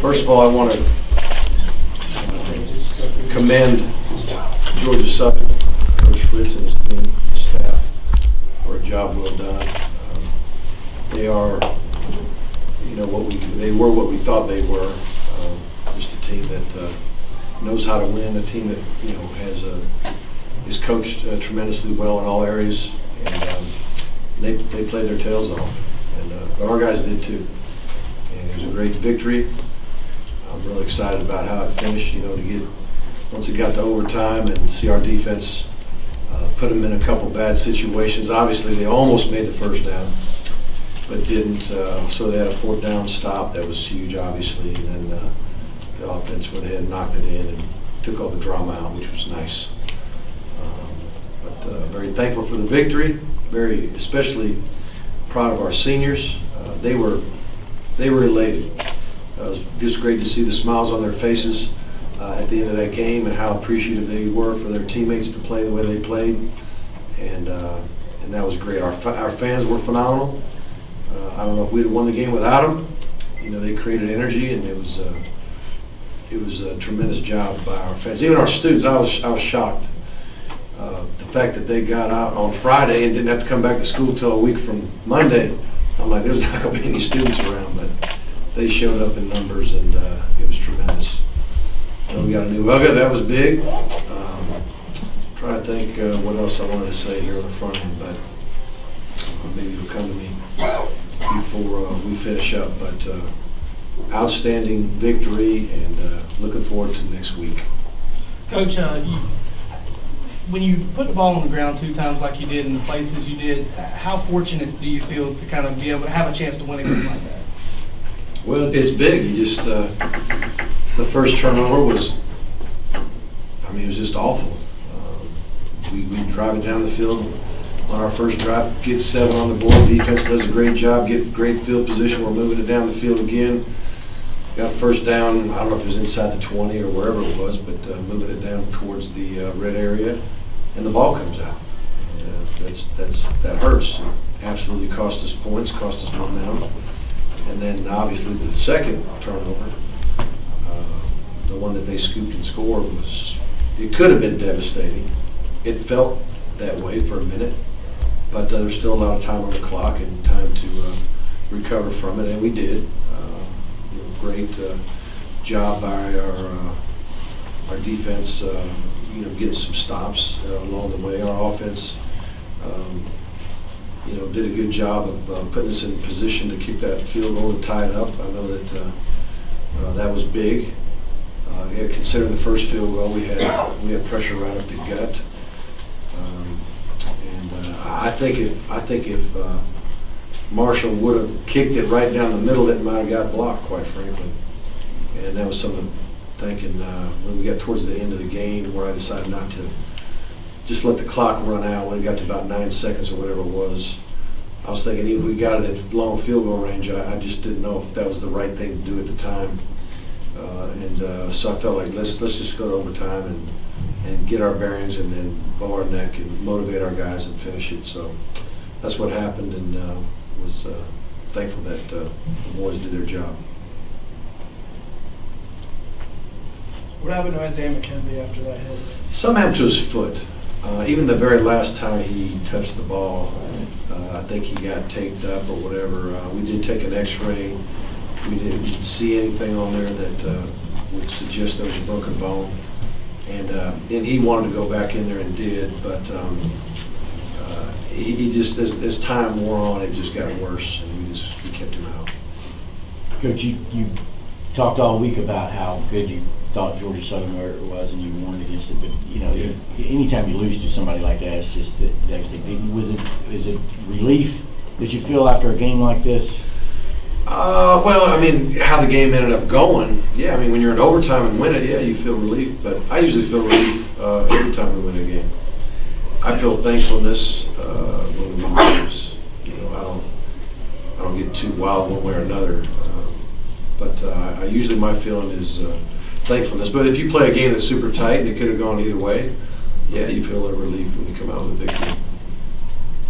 First of all, I want to commend Georgia Southern, Coach Fritz and his team, his staff, for a job well done. They are, you know, they were what we thought they were. Just a team that knows how to win, a team that, you know, is coached tremendously well in all areas, and they played their tails off, but our guys did too. And it was a great victory. I'm really excited about how it finished. You know, to get once it got to overtime and see our defense put them in a couple bad situations. Obviously, they almost made the first down, but didn't. So they had a fourth down stop that was huge, obviously, and then the offense went ahead and knocked it in and took all the drama out, which was nice. But very thankful for the victory. Very, especially proud of our seniors. They were elated. It was just great to see the smiles on their faces at the end of that game and how appreciative they were for their teammates to play the way they played, and that was great. Our fans were phenomenal. I don't know if we'd have won the game without them. You know, they created energy, and it was a tremendous job by our fans. Even our students, I was shocked. The fact that they got out on Friday and didn't have to come back to school till a week from Monday. I'm like, there's not going to be any students around, but they showed up in numbers, and it was tremendous. We got a new hugger, that was big. Try to think what else I wanted to say here on the front end, but maybe it'll come to me before we finish up. But outstanding victory, and looking forward to next week. Coach, when you put the ball on the ground 2 times like you did in the places you did, how fortunate do you feel to kind of be able to have a chance to win a game like that? Well, it's big. You just the first turnover was, I mean, it was just awful. We drive it down the field on our first drive, get 7 on the board. Defense does a great job, get great field position. We're moving it down the field again. Got first down, I don't know if it was inside the 20 or wherever it was, but moving it down towards the red area, and the ball comes out. That hurts. It absolutely cost us points, cost us momentum. And then obviously the second turnover, the one that they scooped and scored, it could have been devastating. It felt that way for a minute, but there's still a lot of time on the clock and time to recover from it, and we did. Great job by our defense, you know, getting some stops along the way. Our offense, you know, did a good job of putting us in position to keep that field goal and tie it up. I know that that was big. Yeah, considering the first field goal, we had pressure right up the gut, and I think if Marshall would have kicked it right down the middle, it might have got blocked, quite frankly. And that was something thinking when we got towards the end of the game, where I decided not to just let the clock run out when it got to about 9 seconds or whatever it was. I was thinking even if we got it at long field goal range, I just didn't know if that was the right thing to do at the time. So I felt like let's just go to overtime and get our bearings and then bow our neck and motivate our guys and finish it. So that's what happened, and was thankful that the boys did their job. What happened to Isaiah McKenzie after that hit? Something happened to his foot. Even the very last time he touched the ball, I think he got taped up or whatever. We did take an x-ray. We didn't see anything on there that would suggest there was a broken bone. And he wanted to go back in there and did, but he just, as time wore on, it just got worse, and we kept him out. Coach, you talked all week about how good you thought Georgia Southern was, and you warned against it. But you know, anytime you lose to somebody like that, it's just devastating. Is it relief that you feel after a game like this? Well, I mean, how the game ended up going, yeah. I mean, when you're in overtime and win it, yeah, you feel relief. But I usually feel relief every time we win a game. I feel thankfulness when we lose. You know, I don't get too wild one way or another. But usually my feeling is thankfulness. But if you play a game that's super tight and it could have gone either way, yeah, you feel a relief when you come out with a victory.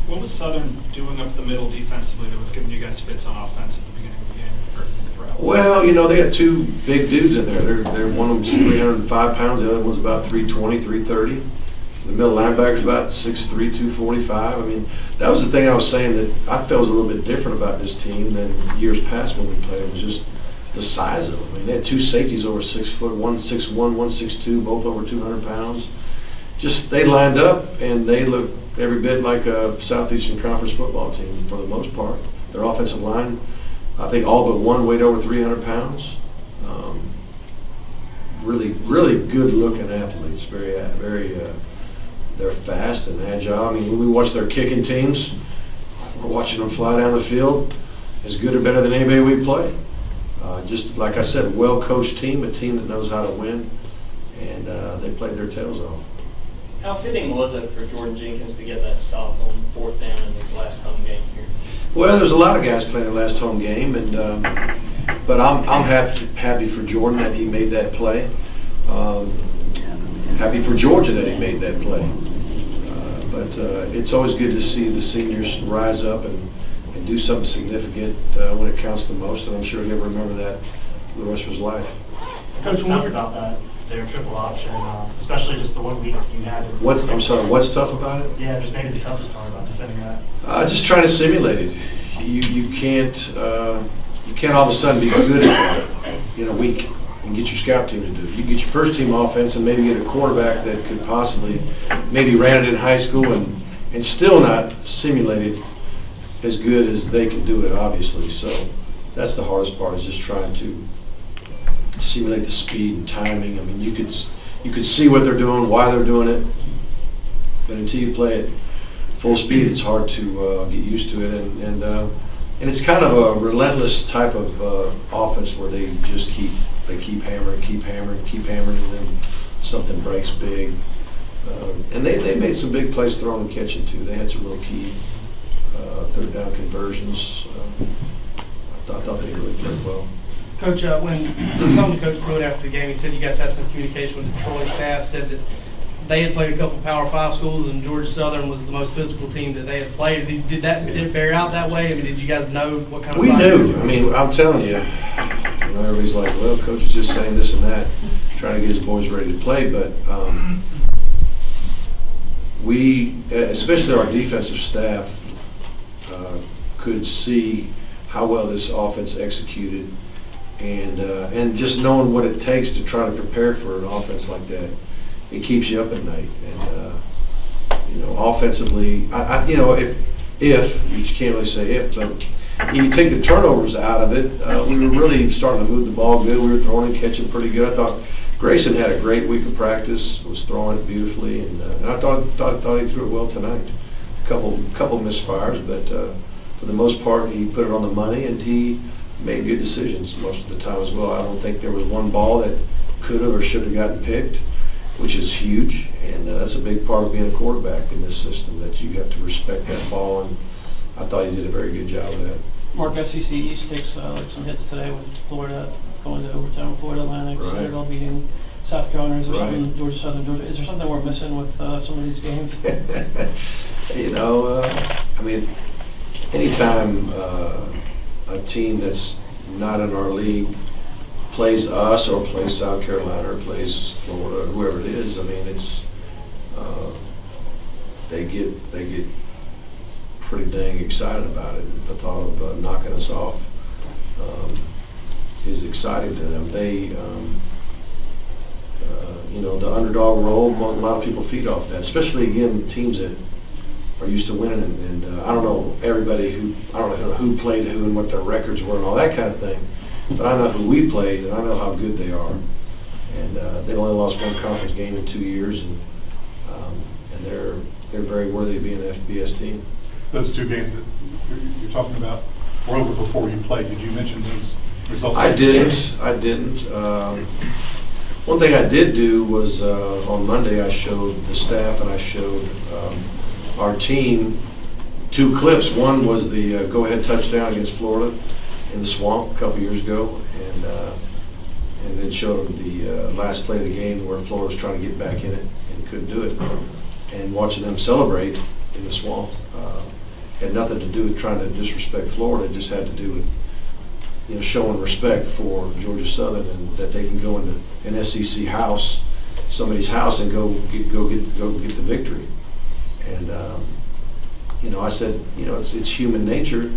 What was Southern doing up the middle defensively that was giving you guys fits on offense at the beginning of the game, or crowd? Well, you know, they had two big dudes in there. One of them's 305 pounds, the other one's about 320, 330. The middle linebacker's about 6'3", 245. I mean, that was the thing I was saying that I felt was a little bit different about this team than years past when we played. It was just the size of them. I mean, they had two safeties over 6 foot, one 6'1", one 6'2", both over 200 pounds. Just, they lined up, and they looked every bit like a Southeastern Conference football team for the most part. Their offensive line, I think all but one weighed over 300 pounds. Really good-looking athletes. They're fast and agile. I mean, when we watch their kicking teams, we're watching them fly down the field as good or better than anybody we play. Just like I said, a well-coached team, a team that knows how to win, and they played their tails off. How fitting was it for Jordan Jenkins to get that stop on 4th down in his last home game here? Well, there's a lot of guys playing their last home game, and but I'm happy for Jordan that he made that play. Happy for Georgia that he made that play. But it's always good to see the seniors rise up and do something significant when it counts the most, and I'm sure he'll remember that for the rest of his life. Coach, what about that, their triple option, especially just the 1 week you had? I'm sorry, what's tough about it? Yeah, just maybe the toughest part about defending that. Just trying to simulate it. You can't all of a sudden be good at that in a week and get your scout team to do it. You get your first team offense and maybe get a quarterback that could possibly maybe ran it in high school and still not simulate it as good as they can do it, obviously. So that's the hardest part, is just trying to simulate the speed and timing. I mean, you could see what they're doing, why they're doing it, but until you play it full speed, it's hard to get used to it. And it's kind of a relentless type of offense where they just keep hammering, and then something breaks big. And they made some big plays throwing and catching too. They had some real key 3rd down conversions. I thought they really played well. Coach, when talking to Coach Pruitt after the game, he said you guys had some communication with the patrolling staff, said that they had played a couple Power 5 schools and Georgia Southern was the most physical team that they had played. Did it bear out that way? I mean, did you guys know what kind of... We knew. I mean, I'm telling you, everybody's like, well, Coach is just saying this and that, trying to get his boys ready to play, but we, especially our defensive staff, could see how well this offense executed, and just knowing what it takes to try to prepare for an offense like that, it keeps you up at night. And offensively, if you can't really say if, but you take the turnovers out of it, we were really starting to move the ball good. We were throwing and catching pretty good. I thought Grayson had a great week of practice, was throwing it beautifully, and I thought he threw it well tonight. A couple misfires, but for the most part, he put it on the money, and he made good decisions most of the time as well. I don't think there was one ball that could have or should have gotten picked, which is huge, and that's a big part of being a quarterback in this system, that you have to respect that ball, and I thought he did a very good job of that. Mark, SEC East takes some hits today with Florida going to overtime with Florida Atlantic, Right. Citadel beating South Carolina. Is there Right. something, Georgia Southern, Georgia? Is there something we're missing with some of these games? I mean, anytime a team that's not in our league plays us or plays South Carolina or plays Florida, whoever it is, I mean, it's they get pretty dang excited about it. The thought of knocking us off is exciting to them. They, the underdog role, a lot of people feed off that, especially, again, teams that are used to winning. And I don't know I don't know who played who and what their records were and all that kind of thing, but I know who we played, and I know how good they are. And they've only lost one conference game in 2 years, and they're very worthy of being an FBS team. Those two games that you're talking about were over before you played. Did you mention those results? I didn't. One thing I did do was on Monday I showed the staff and I showed our team 2 clips. One was the go-ahead touchdown against Florida in the Swamp a couple years ago, and then showed them the last play of the game where Florida was trying to get back in it and couldn't do it. And watching them celebrate in the Swamp had nothing to do with trying to disrespect Florida. It just had to do with showing respect for Georgia Southern, and that they can go into an SEC house, somebody's house, and go get the victory. And I said, it's human nature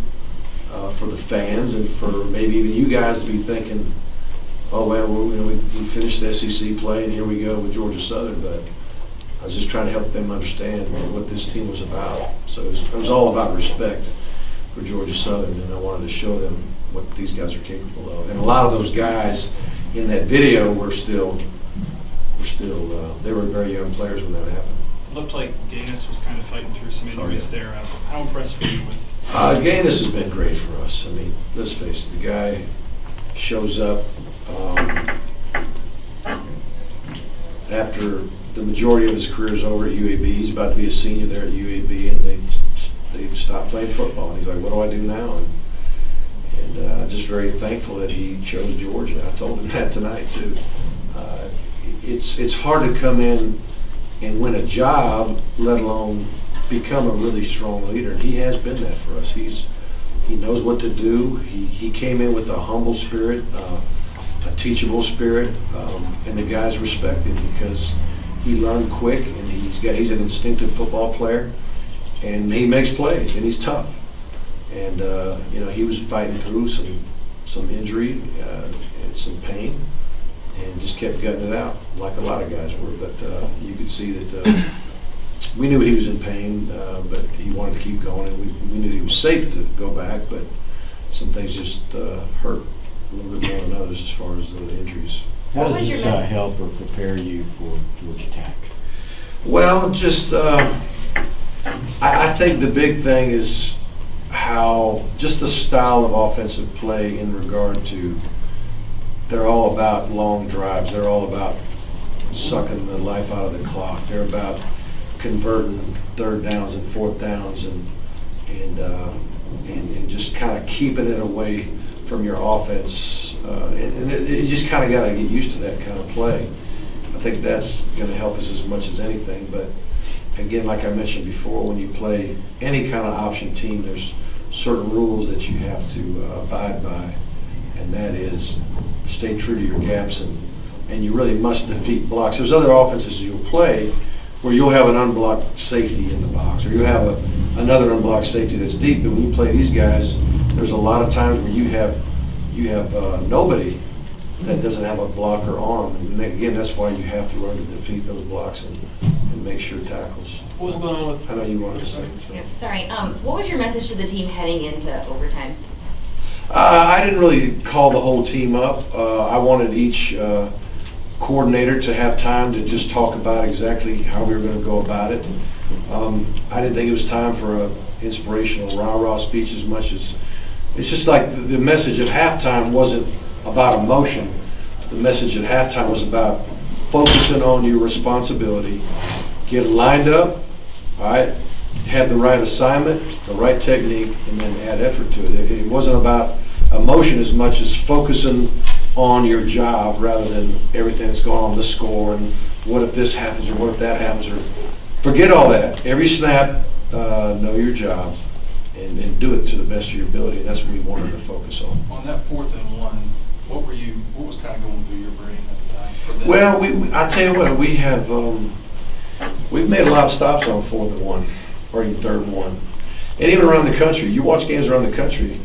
for the fans and for maybe even you guys to be thinking, oh well, we finished the SEC play and here we go with Georgia Southern. But I was just trying to help them understand what this team was about. So it was all about respect for Georgia Southern, and I wanted to show them what these guys are capable of. And a lot of those guys in that video were still they were very young players when that happened. Looked like Gaines was kind of fighting through some injuries there. How impressed were you with? Gaines has been great for us. I mean, let's face it, the guy shows up after the majority of his career is over at UAB. He's about to be a senior there at UAB, and they stopped playing football. And he's like, what do I do now? And just very thankful that he chose Georgia. I told him that tonight too. It's hard to come in and win a job, let alone become a really strong leader. And he has been that for us. He knows what to do. He came in with a humble spirit, a teachable spirit, and the guys respect him because he learned quick, and he's an instinctive football player, and he makes plays, and he's tough. And he was fighting through some injury and some pain, and just kept gutting it out like a lot of guys were. But you could see that we knew he was in pain, but he wanted to keep going, and we knew he was safe to go back, but some things just hurt a little bit more than others as far as the injuries. How does this help or prepare you for Georgia Tech? Well, just I think the big thing is how just the style of offensive play in regard to, they're all about long drives. They're all about sucking the life out of the clock. They're about converting third downs and fourth downs and just kind of keeping it away from your offense. You just kind of got to get used to that kind of play. I think that's going to help us as much as anything. But again, like I mentioned before, when you play any kind of option team, there's certain rules that you have to abide by, and that is stay true to your gaps, and you really must defeat blocks. There's other offenses you'll play where you'll have an unblocked safety in the box, or you'll have another unblocked safety that's deep. But when you play these guys, there's a lot of times where you have nobody that doesn't have a blocker arm. And again, that's why you have to learn to defeat those blocks and make sure tackles. What was going on with? I know you wanted to say. Yeah, sorry. What was your message to the team heading into overtime? I didn't really call the whole team up. I wanted each coordinator to have time to just talk about exactly how we were going to go about it. I didn't think it was time for an inspirational rah-rah speech as much as, it's just like the message at halftime wasn't about emotion. The message at halftime was about focusing on your responsibility, get lined up, all right, have the right assignment, the right technique, and then add effort to it. It wasn't about emotion as much as focusing on your job rather than everything that's going on, the score, and what if this happens or what if that happens, or forget all that. Every snap, know your job and do it to the best of your ability, and that's what we wanted to focus on. On that 4th and 1, what was kind of going through your brain at the time? Well, I tell you what, we've made a lot of stops on 4th and 1, or even 3rd and 1, and even around the country. You watch games around the country.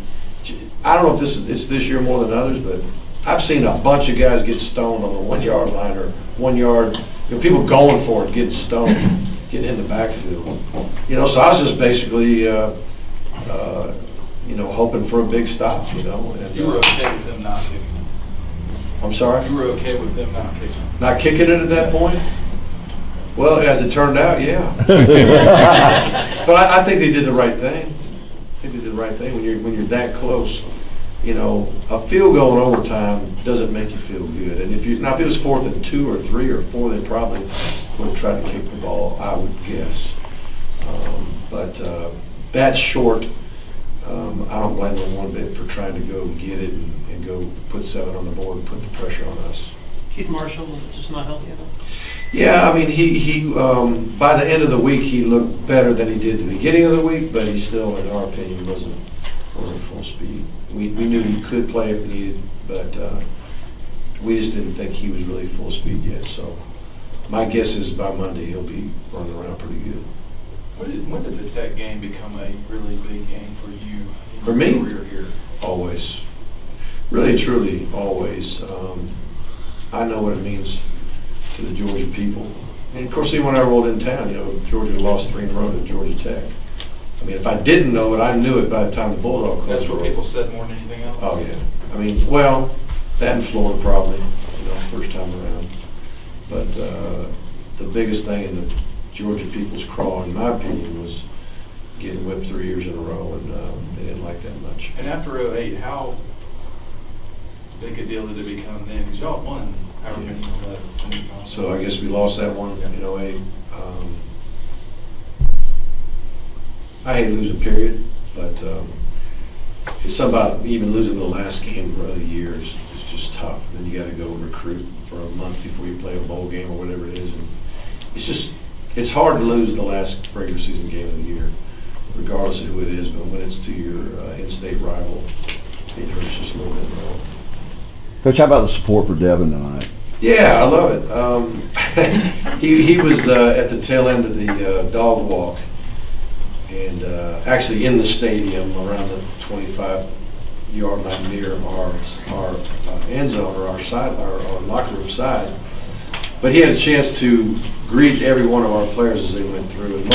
I don't know if it's this year more than others, but I've seen a bunch of guys get stoned on the 1 yard line or 1 yard. People going for it, getting stoned, getting in the backfield. So I was just basically, hoping for a big stop. And, you were okay with them not kicking? I'm sorry? You were okay with them not kicking? Not kicking it at that point? Well, as it turned out, yeah. But I think they did the right thing. I think they did the right thing when you're that close. A field goal in overtime doesn't make you feel good. And if it was 4th and 2 or 3 or 4, they probably would have tried to kick the ball, I would guess. But that's short. I don't blame them one bit for trying to go get it and go put 7 on the board and put the pressure on us. Keith Marshall was just not healthy enough? Yeah, I mean, he by the end of the week, he looked better than he did at the beginning of the week, but he still, in our opinion, wasn't full speed. We knew he could play if needed, but we just didn't think he was really full speed yet. So my guess is by Monday he'll be running around pretty good. When did the Tech game become a really big game for you in For your me? career here? Always. Really, truly, always. I know what it means to the Georgia people. And of course, even when I rolled in town, you know, Georgia lost 3 in a row to Georgia Tech. I mean, if I didn't know it, I knew it by the time the Bulldog That's closed. what people said more than anything else? Oh, yeah. I mean, well, that in Florida probably, you know, first time around. But the biggest thing in the Georgia people's craw, in my opinion, was getting whipped 3 years in a row, and they didn't like that much. And after 2008, how big a deal did it become then? Because y'all won however many So I guess we lost that one in 2008. I hate losing, period, but it's something about even losing the last game of the year is just tough. Then you got to go recruit for a month before you play a bowl game or whatever it is, and it's hard to lose the last regular season game of the year, regardless of who it is. But when it's to your in-state rival, it hurts just a little bit more. Coach, how about the support for Devin tonight? Yeah, I love it. He was at the tail end of the dog walk, and actually in the stadium around the 25-yard line near our end zone or our locker room side. But he had a chance to greet every one of our players as they went through, and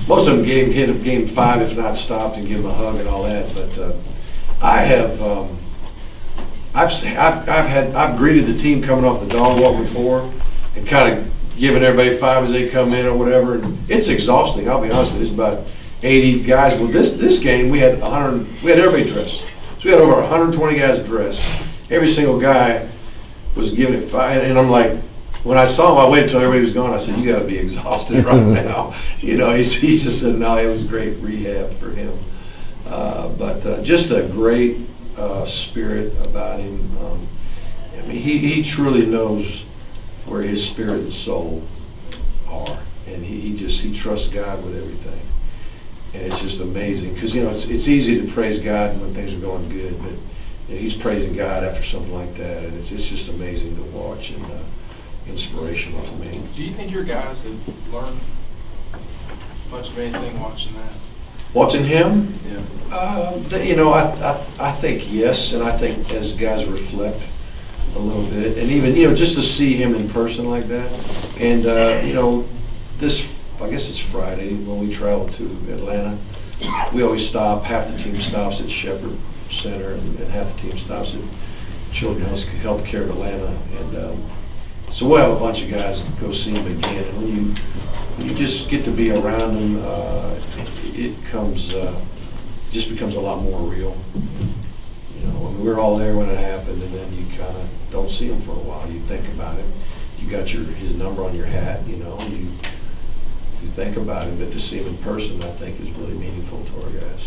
most of them hit game 5, if not stopped, and give them a hug and all that. But I've greeted the team coming off the dog walk before, and kind of giving everybody 5 as they come in or whatever. And it's exhausting. I'll be honest with you. It's about 80 guys. Well, this game we had everybody dressed. So we had over 120 guys dressed. Every single guy was giving it 5, and I'm like, when I saw him, I waited until everybody was gone. I said, "You got to be exhausted right now." You know, he just said, "No, it was great rehab for him." But just a great spirit about him. I mean, he truly knows where his spirit and soul are, and he trusts God with everything. And it's just amazing because it's easy to praise God when things are going good, but he's praising God after something like that, and it's just amazing to watch and inspirational to me. Do you think your guys have learned much of anything watching that? Watching him? Yeah. I think yes, and I think as guys reflect a little bit, and even just to see him in person like that, and I guess it's Friday when we travel to Atlanta. We always stop. Half the team stops at Shepherd Center, and half the team stops at Children's Health Care of Atlanta, and so we'll have a bunch of guys go see him again. And when you just get to be around him, it just becomes a lot more real. I mean, we're all there when it happened, and then you kind of don't see him for a while. You think about him. You got his number on your hat. You think about him, but to see him in person, I think, is really meaningful to our guys.